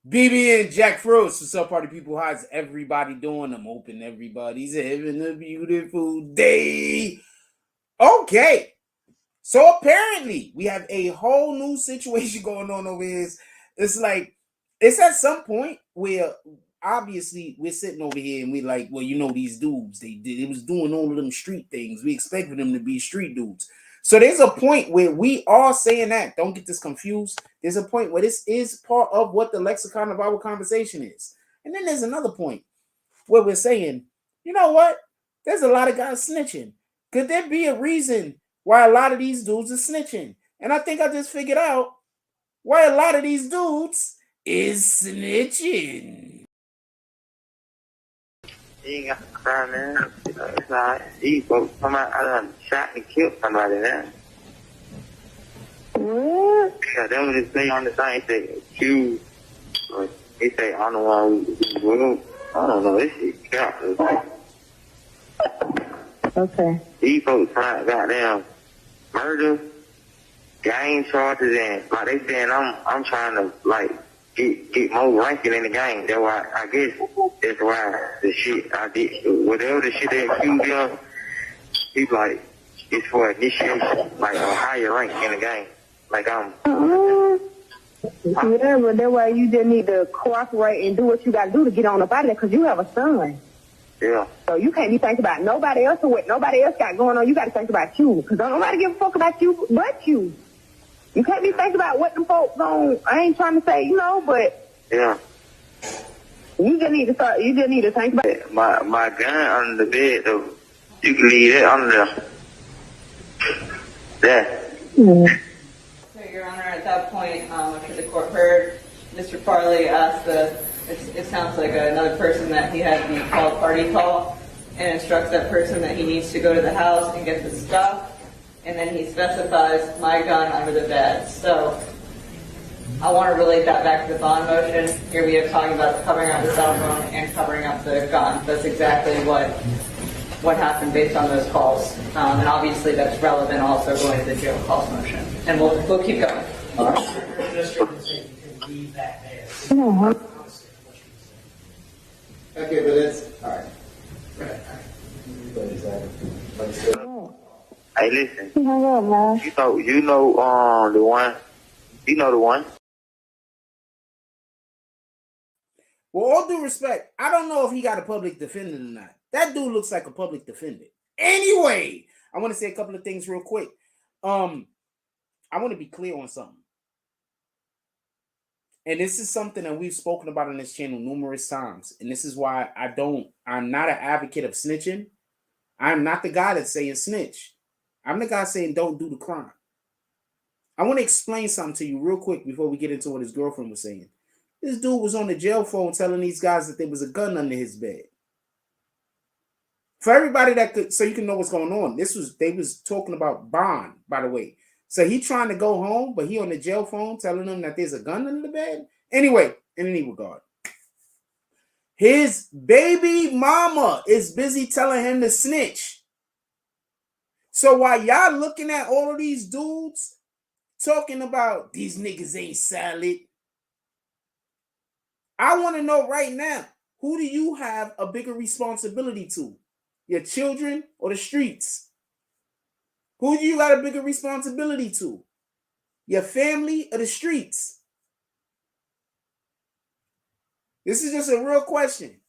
BB and Jack Frost. What's up, party people? How's everybody doing? I'm hoping everybody's having a beautiful day. Okay. So apparently we have a whole new situation going on over here. It's like, it's at some point where obviously we're sitting over here and we're like, well, you know, these dudes, they was doing all of them street things. We expected them to be street dudes. So there's a point where we are saying that. Don't get this confused. There's a point where this is part of what the lexicon of our conversation is. And then there's another point where we're saying, you know what? There's a lot of guys snitching. Could there be a reason why a lot of these dudes are snitching? And I think I just figured out why a lot of these dudes is snitching. You ain't got to cry, man. It's not. These folks come out, I done shot and killed somebody now. What? Yeah, they was just say on the thing, say, accused. Or they say, I'm the one who, I don't know, this shit counts. Okay. These folks trying goddamn murder, gang charges, and like they saying I'm trying to like get more ranking in the game. That's why I guess that's why the shit I did, whatever the shit they accused of, he's like it's for initiation, like a higher rank in the game. Like I'm. Yeah, but that's why you just need to cooperate and do what you got to do to get on up out of there, because you have a son. Yeah. So you can't be thinking about nobody else or what nobody else got going on. You got to think about you, because don't nobody give a fuck about you but you. You can't be thinking about what them folks on. I ain't trying to say, but yeah. You just need to start. You just need to think about it. My gun under the bed, though. You can leave it under there. Mm. So, Your Honor, at that point, after the court heard, Mr. Farley asked it sounds like another person that he had the call party call and instructs that person that he needs to go to the house and get the stuff. And then he specifies my gun under the bed. So I want to relate that back to the bond motion. Here we are talking about covering up the cell phone and covering up the gun. That's exactly what happened based on those calls. And obviously that's relevant also going to the jail calls motion. And we'll keep going. Okay, but that's all right. Hey, listen. You know the one. You know the one. Well, all due respect, I don't know if he got a public defender or not. That dude looks like a public defender. Anyway, I want to say a couple of things real quick. I want to be clear on something. And this is something that we've spoken about on this channel numerous times. And this is why I'm not an advocate of snitching. I'm not the guy that's saying snitch. I'm the guy saying don't do the crime. I want to explain something to you real quick before we get into what his girlfriend was saying. This dude was on the jail phone telling these guys that there was a gun under his bed. For everybody that could, so you can know what's going on. They was talking about bond, by the way. So he trying to go home, but he on the jail phone telling them that there's a gun under the bed. Anyway, in any regard, his baby mama is busy telling him to snitch. So while y'all looking at all of these dudes talking about these niggas ain't salad, I want to know right now, who do you have a bigger responsibility to? Your children or the streets? Who do you got a bigger responsibility to? Your family or the streets? This is just a real question.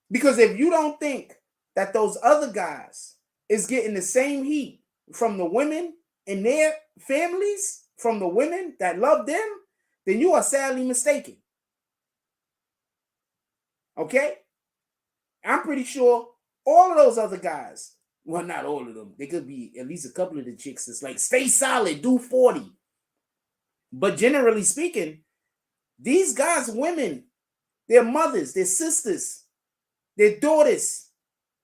Because if you don't think that those other guys is getting the same heat from the women in their families, from the women that love them, then you are sadly mistaken. Okay? I'm pretty sure all of those other guys, well, not all of them, there could be at least a couple of the chicks that's like, stay solid, do 40. But generally speaking, these guys, women, their mothers, their sisters, their daughters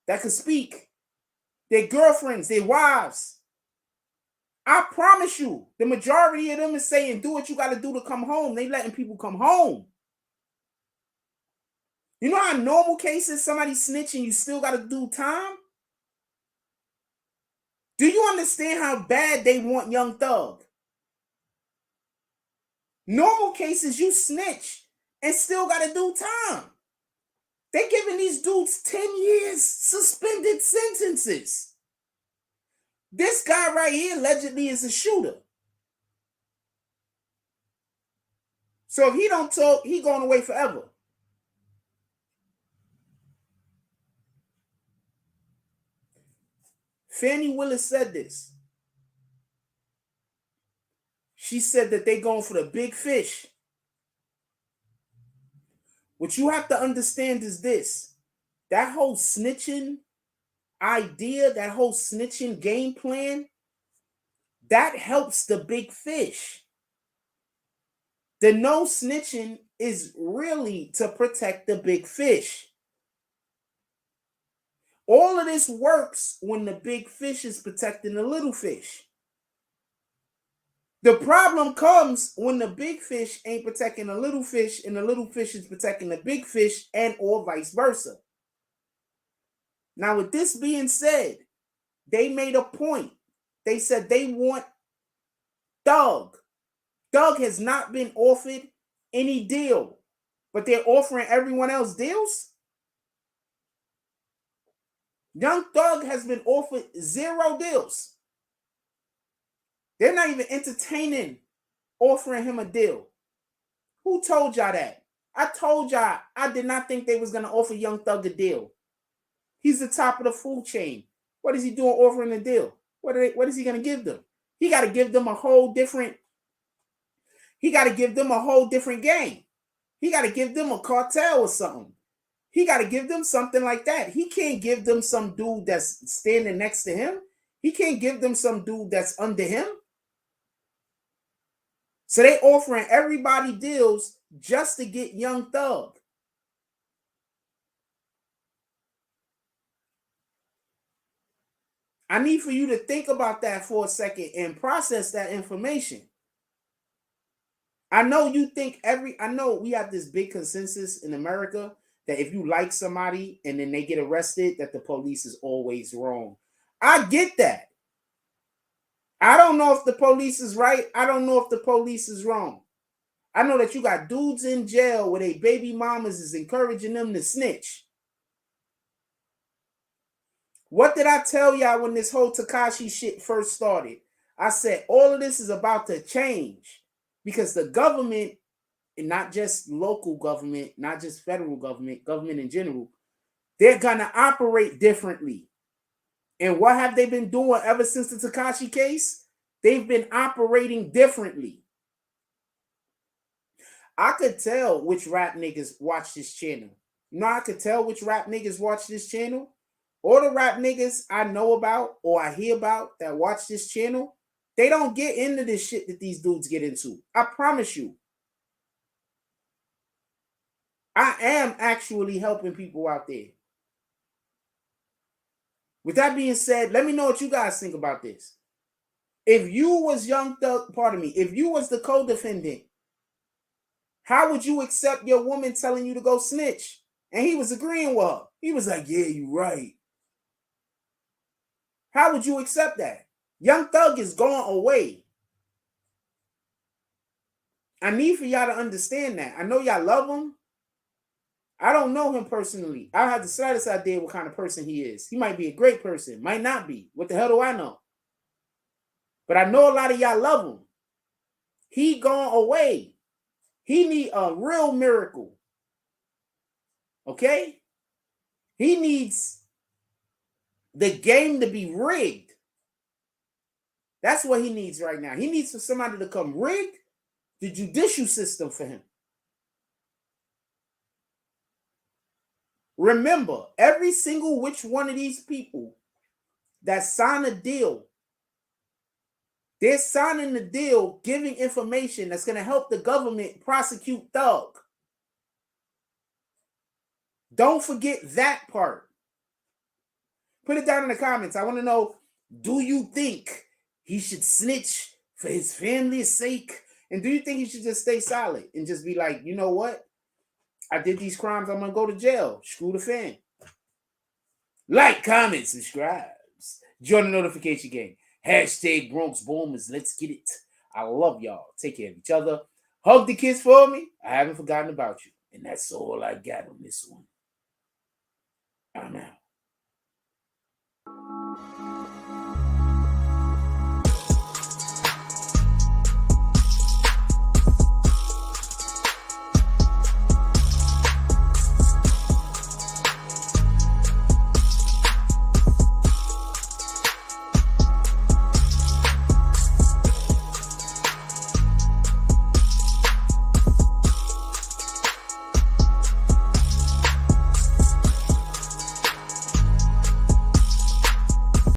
that could speak, their girlfriends, their wives, I promise you, the majority of them is saying, do what you got to do to come home. They letting people come home. You know how normal cases, somebody snitching, you still got to do time? Do you understand how bad they want Young Thug? Normal cases, you snitch and still got to do time. They giving these dudes 10 years suspended sentences. This guy right here allegedly is a shooter. So if he don't talk, he going away forever. Fannie Willis said this. She said that they going for the big fish. What you have to understand is this. That whole snitching idea, that whole snitching game plan, that helps the big fish. The no snitching is really to protect the big fish. All of this works when the big fish is protecting the little fish. The problem comes when the big fish ain't protecting the little fish and the little fish is protecting the big fish, and or vice versa. Now, with this being said, they made a point. They said they want Thug. Thug has not been offered any deal, but they're offering everyone else deals. Young Thug has been offered 0 deals. They're not even entertaining offering him a deal. Who told y'all that? I told y'all I did not think they was going to offer Young Thug a deal. He's the top of the food chain. What is he doing offering a deal? What is he going to give them? He got to give them a whole different game. He got to give them a cartel or something. He got to give them something like that. He can't give them some dude that's standing next to him. He can't give them some dude that's under him. So they offering everybody deals just to get Young Thug. I need for you to think about that for a second and process that information. I know you think I know we have this big consensus in America that if you like somebody and then they get arrested, that the police is always wrong. I get that. I don't know if the police is right. I don't know if the police is wrong. I know that you got dudes in jail where they baby mamas is encouraging them to snitch. What did I tell y'all when this whole Tekashi shit first started? I said all of this is about to change because the government, and not just local government, not just federal government, government in general, they're going to operate differently. And what have they been doing ever since the Tekashi case? They've been operating differently. I could tell which rap niggas watch this channel. You know, I could tell which rap niggas watch this channel. All the rap niggas I know about or I hear about that watch this channel, they don't get into this shit that these dudes get into. I promise you. I am actually helping people out there. With that being said, let me know what you guys think about this. If you was Young Thug, if you was the co-defendant, how would you accept your woman telling you to go snitch? And he was agreeing with her. He was like, yeah, you right. How would you accept that? Young Thug is going away. I need for y'all to understand that. I know y'all love him. I don't know him personally. I have the slightest idea what kind of person he is. He might be a great person. Might not be. What the hell do I know? But I know a lot of y'all love him. He gone away. He need a real miracle. Okay? He needs the game to be rigged. That's what he needs right now. He needs for somebody to come rig the judicial system for him. Remember, every single which one of these people that sign a deal, they're signing the deal, giving information that's going to help the government prosecute Thug. Don't forget that part. Put it down in the comments. I want to know, do you think he should snitch for his family's sake? And do you think he should just stay silent and just be like, you know what? I did these crimes. I'm going to go to jail. Screw the fan. Like, comment, subscribe. Join the notification gang. Hashtag Bronx Boomers. Let's get it. I love y'all. Take care of each other. Hug the kids for me. I haven't forgotten about you. And that's all I got on this one. I'm out.